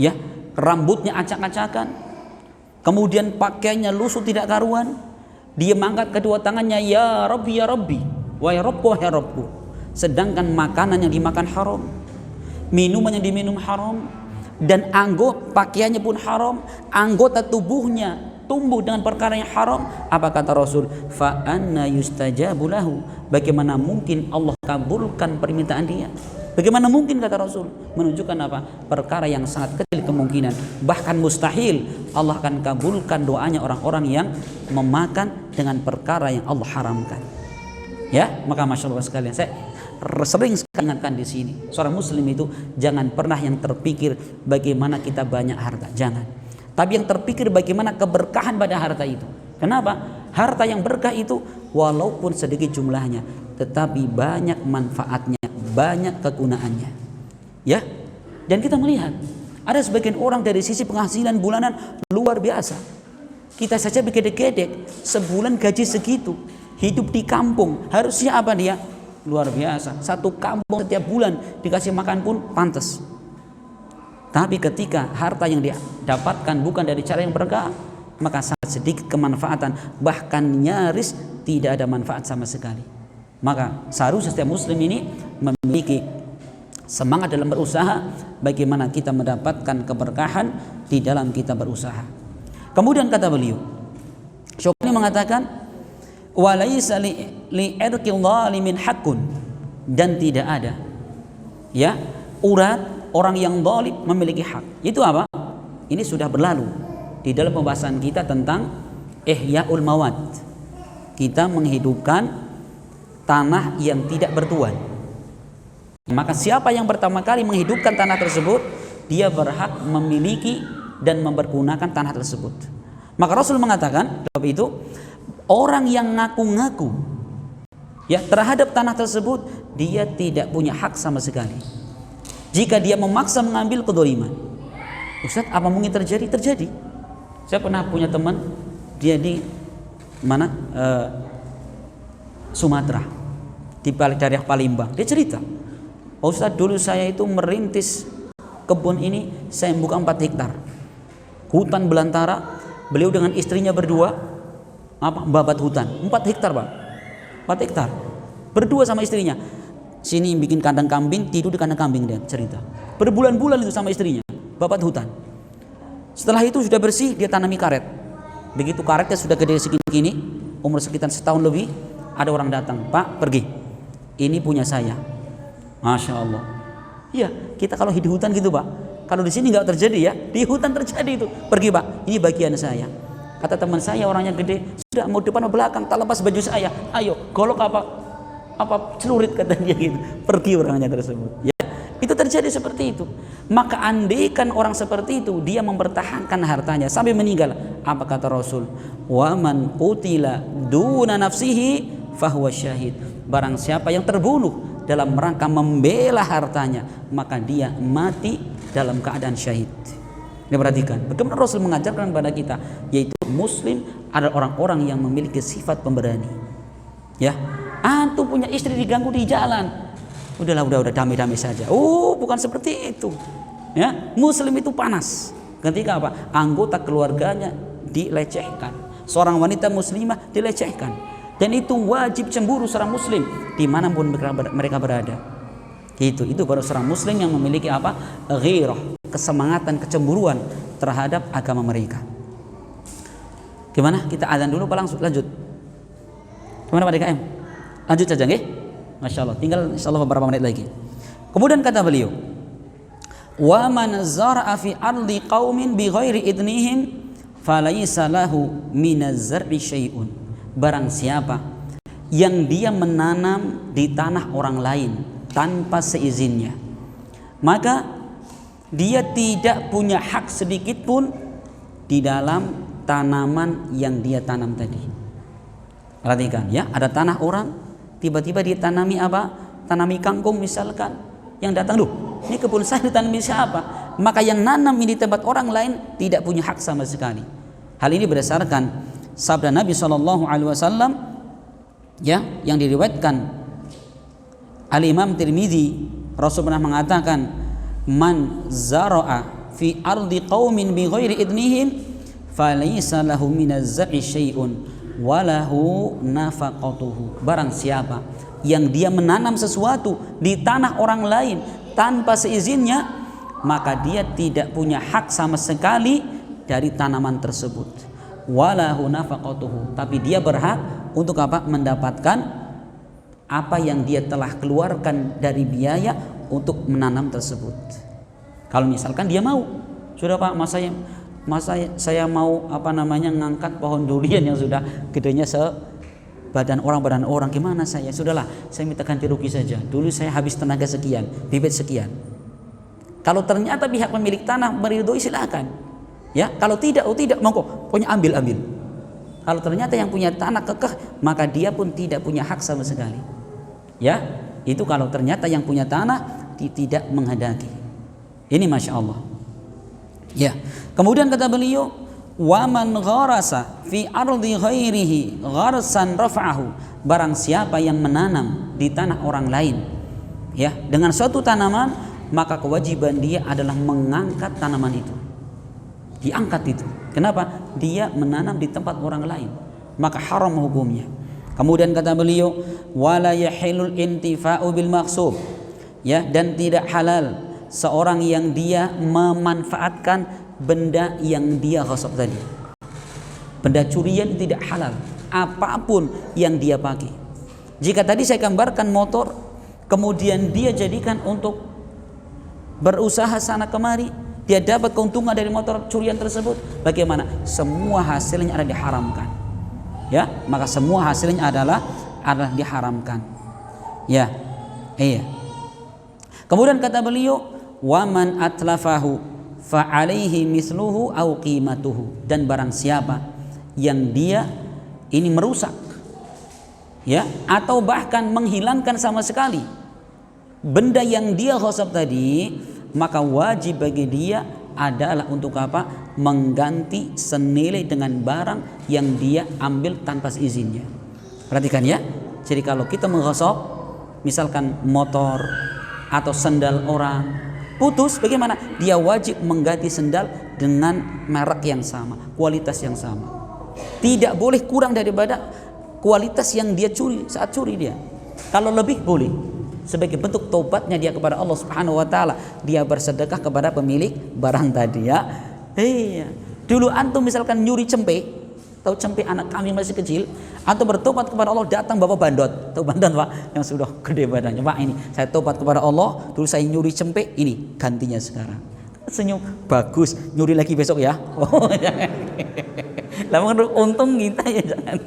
ya, rambutnya acak-acakan, kemudian pakaiannya lusuh tidak karuan, dia mengangkat kedua tangannya, ya Rabbi, wahai Rabbku, sedangkan makanan yang dimakan haram, minuman yang diminum haram, dan pakaiannya pun haram, anggota tubuhnya tumbuh dengan perkara yang haram. Apa kata Rasul? Fa anna yustajabu lahu, bagaimana mungkin Allah kabulkan permintaan dia? Bagaimana mungkin, kata Rasul? Menunjukkan apa? Perkara yang sangat kecil kemungkinan, bahkan mustahil Allah akan kabulkan doanya orang-orang yang memakan dengan perkara yang Allah haramkan. Ya, maka masya Allah sekalian, saya sering sekali ingatkan di sini, seorang muslim itu jangan pernah yang terpikir bagaimana kita banyak harta, jangan. Tapi yang terpikir bagaimana keberkahan pada harta itu. Kenapa? Harta yang berkah itu walaupun sedikit jumlahnya, tetapi banyak manfaatnya, banyak kegunaannya. Ya. Dan kita melihat ada sebagian orang dari sisi penghasilan bulanan luar biasa. Kita saja bergedek-gedek, sebulan gaji segitu, hidup di kampung, harusnya apa dia? Luar biasa. 1 kampung setiap bulan dikasih makan pun pantas. Tapi ketika harta yang dia dapatkan bukan dari cara yang berkah, maka sangat sedikit kemanfaatan, bahkan nyaris tidak ada manfaat sama sekali. Maka seharusnya setiap muslim ini memiliki semangat dalam berusaha, bagaimana kita mendapatkan keberkahan di dalam kita berusaha. Kemudian kata beliau, Syukri mengatakan, walaysa li irqil zalimin haqqun, dan tidak ada, ya, urat orang yang zalim memiliki hak. Itu apa? Ini sudah berlalu di dalam pembahasan kita tentang Ihyaul Mawad. Kita menghidupkan tanah yang tidak bertuan. Maka siapa yang pertama kali menghidupkan tanah tersebut, dia berhak memiliki dan mempergunakan tanah tersebut. Maka Rasul mengatakan, sebab itu orang yang ngaku-ngaku ya terhadap tanah tersebut, dia tidak punya hak sama sekali. Jika dia memaksa mengambil kedzaliman, Ustaz, apa mungkin terjadi? Terjadi. Saya pernah punya teman, dia di mana? Sumatera, di daerah Palembang. Dia cerita, Ustaz, dulu saya itu merintis kebun ini, saya buka 4 hektar hutan belantara. Beliau dengan istrinya berdua babat hutan 4 hektar, Pak. 4 hektar berdua sama istrinya. Sini bikin kandang kambing, tidur di kandang kambing, dia cerita. Berbulan-bulan itu sama istrinya, babat hutan. Setelah itu sudah bersih, dia tanami karet. Begitu karetnya sudah gede segini-gini, umur sekitar setahun lebih, ada orang datang, Pak, pergi. Ini punya saya. Masya Allah. Iya, kita kalau di hutan gitu, Pak. Kalau di sini nggak terjadi ya, di hutan terjadi itu. Pergi, Pak, ini bagian saya. Kata teman saya orangnya gede, sudah mau depan atau belakang, tak lepas baju saya. Ayo, golok apa celurit kata dia gitu. Pergi orangnya tersebut. Ya, itu terjadi seperti itu. Maka andaikan orang seperti itu dia mempertahankan hartanya sampai meninggal, apa kata Rasul? Wa man qutila duna nafsihi fahuwa syahid. Barang siapa yang terbunuh dalam rangka membela hartanya, maka dia mati dalam keadaan syahid. Ini perhatikan bagaimana Rasul mengajarkan kepada kita, yaitu muslim adalah orang-orang yang memiliki sifat pemberani. Ya, antum punya istri diganggu di jalan, udah damai-damai saja. Bukan seperti itu. Ya, muslim itu panas ketika apa? Anggota keluarganya dilecehkan, seorang wanita muslimah dilecehkan, dan itu wajib cemburu seorang muslim dimanapun mereka berada. Itu baru seorang muslim yang memiliki apa? Ghirah, kesemangatan, kecemburuan terhadap agama mereka. Gimana? Kita azan dulu apa langsung lanjut? Gimana Pak DKM? Lanjut saja nggih? Masya Allah, tinggal insyaallah beberapa menit lagi. Kemudian kata beliau, wa man zara'a fi ardi qaumin bi ghairi idnihim falaysa lahu minaz zar'i syai'un. Barang siapa yang dia menanam di tanah orang lain tanpa seizinnya, maka dia tidak punya hak sedikit pun di dalam tanaman yang dia tanam tadi. Perhatikan ya, ada tanah orang, tiba-tiba ditanami apa? Tanami kangkung misalkan. Yang datang, ini kebun saya ditanami siapa? Maka yang nanam ini di tempat orang lain tidak punya hak sama sekali. Hal ini berdasarkan sabda Nabi SAW ya, yang diriwayatkan Al-Imam Tirmidzi. Rasul pernah mengatakan, man zara'a fi ardi qaumin bi ghairi idnihim falaysa lahu minaz zar'i syai'un walahu nafaqatuhu. Barang siapa yang dia menanam sesuatu di tanah orang lain tanpa seizinnya, maka dia tidak punya hak sama sekali dari tanaman tersebut. Walahu nafaqatuhu, tapi dia berhak untuk apa? Mendapatkan apa yang dia telah keluarkan dari biaya untuk menanam tersebut. Kalau misalkan dia mau, sudah Pak, saya mau ngangkat pohon durian yang sudah gedenya badan orang, gimana saya? Sudahlah, saya minta ganti rugi saja. Dulu saya habis tenaga sekian, bibit sekian. Kalau ternyata pihak pemilik tanah meridhoi, silakan. Ya, kalau tidak, monggo, pokoknya ambil. Kalau ternyata yang punya tanah kekeh, maka dia pun tidak punya hak sama sekali. Ya, itu kalau ternyata yang punya tanah tidak menghendaki. Ini masya Allah. Ya, kemudian kata beliau, waman gharasa fi ardi ghairihi gharsan rafa'ahu. Barang siapa yang menanam di tanah orang lain, ya, dengan suatu tanaman, maka kewajiban dia adalah mengangkat tanaman itu. Diangkat itu. Kenapa? Dia menanam di tempat orang lain, maka haram hukumnya. Kemudian kata beliau, wala yahilul intifa'u bil maqsub. Ya, dan tidak halal seorang yang dia memanfaatkan benda yang dia ghasab tadi. Benda curian tidak halal, apapun yang dia pakai. Jika tadi saya gambarkan motor, kemudian dia jadikan untuk berusaha sana kemari, dia dapat keuntungan dari motor curian tersebut, bagaimana? Semua hasilnya ada diharamkan. Ya, maka semua hasilnya adalah diharamkan. Ya, iya. Kemudian kata beliau, waman atlafahu fa alaihi misluhu au qimatuhu. Dan barang siapa yang dia ini merusak, ya, atau bahkan menghilangkan sama sekali benda yang dia ghasab tadi, maka wajib bagi dia adalah untuk apa? Mengganti senilai dengan barang yang dia ambil tanpa izinnya. Perhatikan ya. Jadi kalau kita mengghasab misalkan motor atau sendal orang putus, bagaimana? Dia wajib mengganti sendal dengan merek yang sama, kualitas yang sama. Tidak boleh kurang daripada kualitas yang dia curi saat curi dia. Kalau lebih boleh. Sebagai bentuk tobatnya dia kepada Allah Subhanahu wa taala, dia bersedekah kepada pemilik barang tadi ya. Iya. Dulu antum misalkan nyuri cempe, tahu cempe anak kami masih kecil, atau bertobat kepada Allah, datang bawa bandot, tahu bandot Pak, yang sudah gede badannya, Pak ini saya tobat kepada Allah, dulu saya nyuri cempe, ini gantinya sekarang. Senyum, bagus, nyuri lagi besok ya. Lah untung kita ya jangan.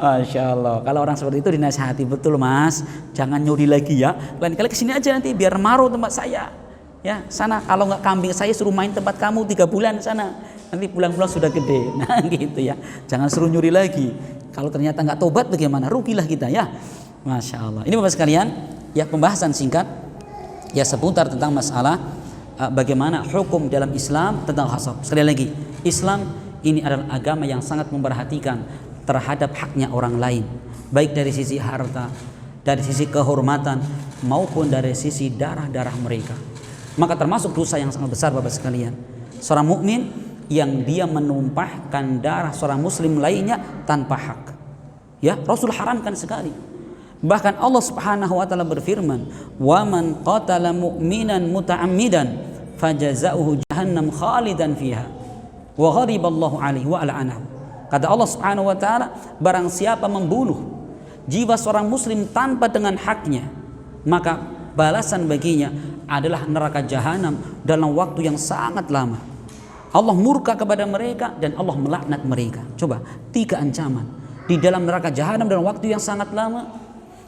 Masya Allah. Kalau orang seperti itu dinasihati betul Mas, jangan nyuri lagi ya. Lain kali kesini aja nanti biar maruh tempat saya. Ya sana kalau nggak kambing saya suruh main tempat kamu 3 bulan sana. Nanti pulang-pulang sudah gede. Nah gitu ya. Jangan suruh nyuri lagi. Kalau ternyata nggak tobat bagaimana? Rugilah kita ya. Masya Allah. Ini Bapak sekalian, ya pembahasan singkat ya seputar tentang masalah bagaimana hukum dalam Islam tentang ghasab. Sekali lagi, Islam ini adalah agama yang sangat memperhatikan terhadap haknya orang lain, baik dari sisi harta, dari sisi kehormatan, maupun dari sisi darah-darah mereka. Maka termasuk dosa yang sangat besar Bapak sekalian, seorang mukmin yang dia menumpahkan darah seorang muslim lainnya tanpa hak. Ya, Rasul haramkan sekali. Bahkan Allah Subhanahu wa taala berfirman, "Wa man qatala mu'minan muta'ammidan fajaza'uhu jahannam khalidan fiha wa ghadiballahu alaihi wa la'anahu." Kata Allah Subhanahu wa taala, barang siapa membunuh jiwa seorang muslim tanpa dengan haknya, maka balasan baginya adalah neraka jahanam dalam waktu yang sangat lama. Allah murka kepada mereka dan Allah melaknat mereka. Coba, 3 ancaman di dalam neraka jahanam dalam waktu yang sangat lama.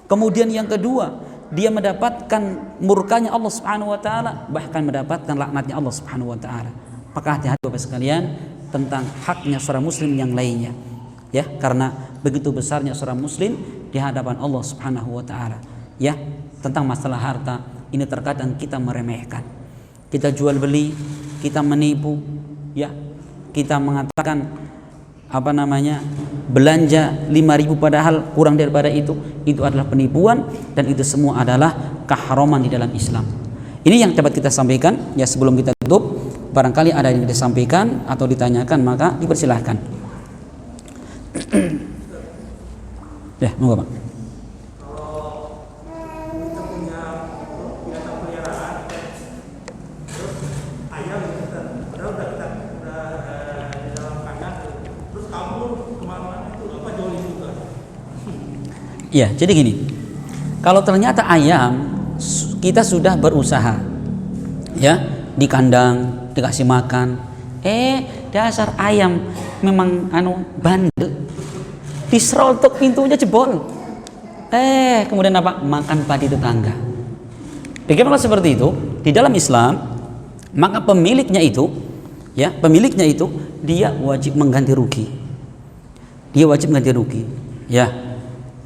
Kemudian yang kedua, dia mendapatkan murkanya Allah Subhanahu wa taala, bahkan mendapatkan laknatnya Allah Subhanahu wa taala. Maka hati-hati Bapak sekalian tentang haknya seorang muslim yang lainnya. Ya, karena begitu besarnya seorang muslim di hadapan Allah Subhanahu wa taala. Ya, tentang masalah harta ini terkadang kita meremehkan. Kita jual beli, kita menipu, ya. Kita mengatakan belanja 5.000 padahal kurang daripada itu adalah penipuan dan itu semua adalah keharaman di dalam Islam. Ini yang dapat kita sampaikan ya sebelum kita tutup. Barangkali ada yang disampaikan atau ditanyakan maka dipersilahkan. Ya, monggo Pak. Ya, jadi gini. Kalau ternyata ayam kita sudah berusaha, ya, di kandang dikasih makan, dasar ayam memang bandel, diserotok pintunya jebol, kemudian apa? Makan padi tetangga. Bagaimana seperti itu? Di dalam Islam, maka pemiliknya itu dia wajib mengganti rugi. Ya.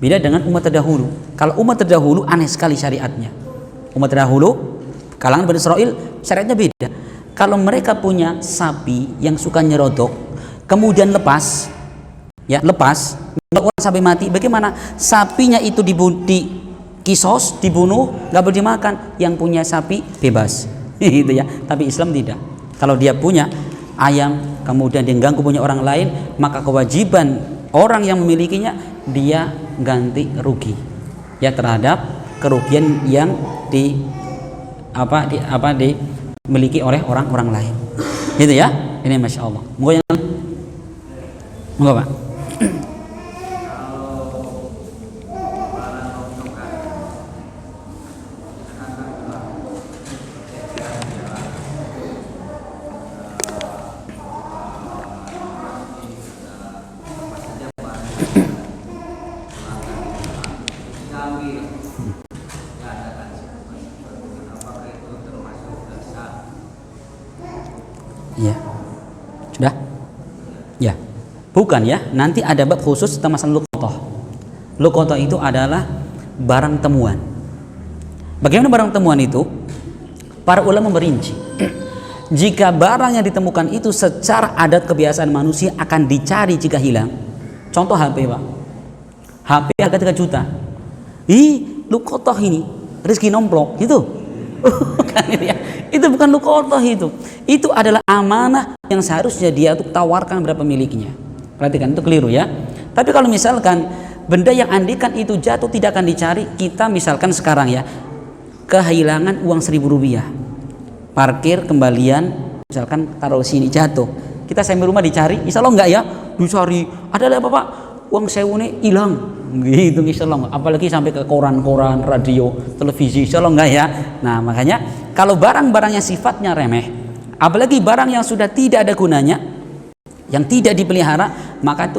Beda dengan umat terdahulu. Kalau umat terdahulu aneh sekali syariatnya. Umat terdahulu kalangan Bani Israil syariatnya beda. Kalau mereka punya sapi yang suka nyerodok, kemudian lepas orang sampai mati, bagaimana? Sapinya itu kisos, dibunuh, nggak boleh dimakan. Yang punya sapi bebas, gitu ya. Tapi Islam tidak. Kalau dia punya ayam, kemudian dia ganggu punya orang lain, maka kewajiban orang yang memilikinya dia ganti rugi ya terhadap kerugian yang dimiliki oleh orang-orang lain. Gitu ya. Ini Masya Allah. Monggo Pak. Ya, sudah? Ya, bukan ya. Nanti ada bab khusus tentang masalah luqatah. Luqatah itu adalah barang temuan. Bagaimana barang temuan itu? Para ulama merinci. Jika barang yang ditemukan itu secara adat kebiasaan manusia akan dicari jika hilang. Contoh HP Pak. HP harga 3 juta. Luqatah ini, rezeki nomplok gitu. Kan ya. Itu bukan luqatah itu. Itu adalah amanah yang seharusnya dia untuk tawarkan kepada pemiliknya. Perhatikan, itu keliru ya. Tapi kalau misalkan benda yang andikan itu jatuh tidak akan dicari, kita misalkan sekarang ya kehilangan uang 1.000 rupiah, parkir kembalian misalkan taruh sini jatuh, kita sampai rumah dicari, insya Allah enggak ya, dicari ada apa Pak, uang sewune hilang gitu, insya Allah. Apalagi sampai ke koran-koran, radio, televisi, insya Allah enggak ya. Nah makanya kalau barang-barang yang sifatnya remeh, apalagi barang yang sudah tidak ada gunanya, yang tidak dipelihara, maka itu